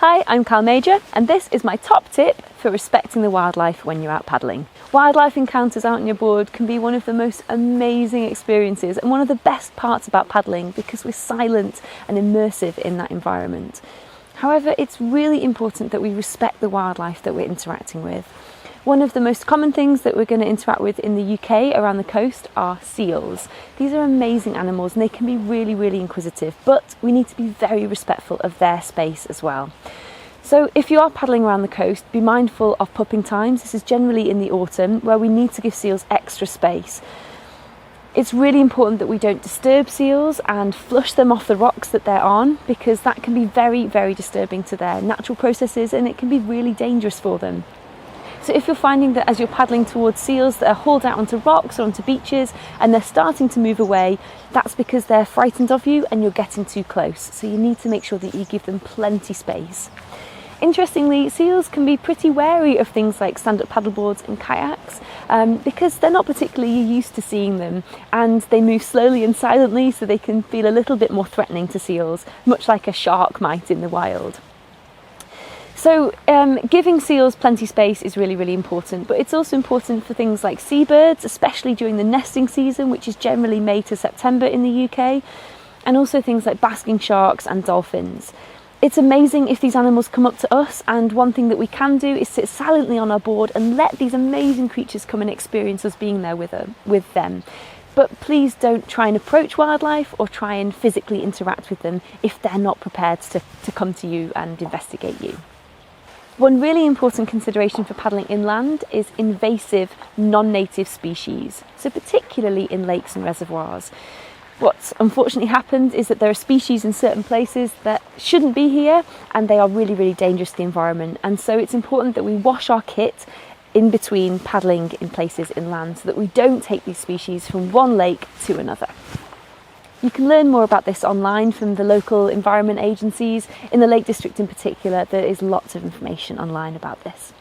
Hi, I'm Cal Major, and this is my top tip for respecting the wildlife when you're out paddling. Wildlife encounters out on your board can be one of the most amazing experiences and one of the best parts about paddling because we're silent and immersive in that environment. However, it's really important that we respect the wildlife that we're interacting with. One of the most common things that we're going to interact with in the UK around the coast are seals. These are amazing animals and they can be really inquisitive, but we need to be very respectful of their space as well. So if you are paddling around the coast, be mindful of pupping times. This is generally in the autumn where we need to give seals extra space. It's really important that we don't disturb seals and flush them off the rocks that they're on, because that can be very disturbing to their natural processes and it can be really dangerous for them. So if you're finding that as you're paddling towards seals that are hauled out onto rocks or onto beaches and they're starting to move away, that's because they're frightened of you and you're getting too close. So you need to make sure that you give them plenty space. Interestingly, seals can be pretty wary of things like stand-up paddleboards and kayaks because they're not particularly used to seeing them, and they move slowly and silently, so they can feel a little bit more threatening to seals, much like a shark might in the wild. So giving seals plenty space is really important, but it's also important for things like seabirds, especially during the nesting season, which is generally May to September in the UK, and also things like basking sharks and dolphins. It's amazing if these animals come up to us, and one thing that we can do is sit silently on our board and let these amazing creatures come and experience us being there with them. But please don't try and approach wildlife or try and physically interact with them if they're not prepared to come to you and investigate you. One really important consideration for paddling inland is invasive non-native species, so particularly in lakes and reservoirs. What's unfortunately happened is that there are species in certain places that shouldn't be here, and they are really dangerous to the environment, and so it's important that we wash our kit in between paddling in places inland so that we don't take these species from one lake to another. You can learn more about this online from the local environment agencies. In the Lake District in particular, there is lots of information online about this.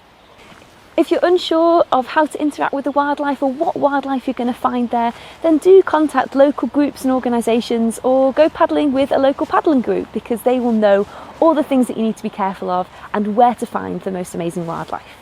If you're unsure of how to interact with the wildlife or what wildlife you're going to find there, then do contact local groups and organisations or go paddling with a local paddling group, because they will know all the things that you need to be careful of and where to find the most amazing wildlife.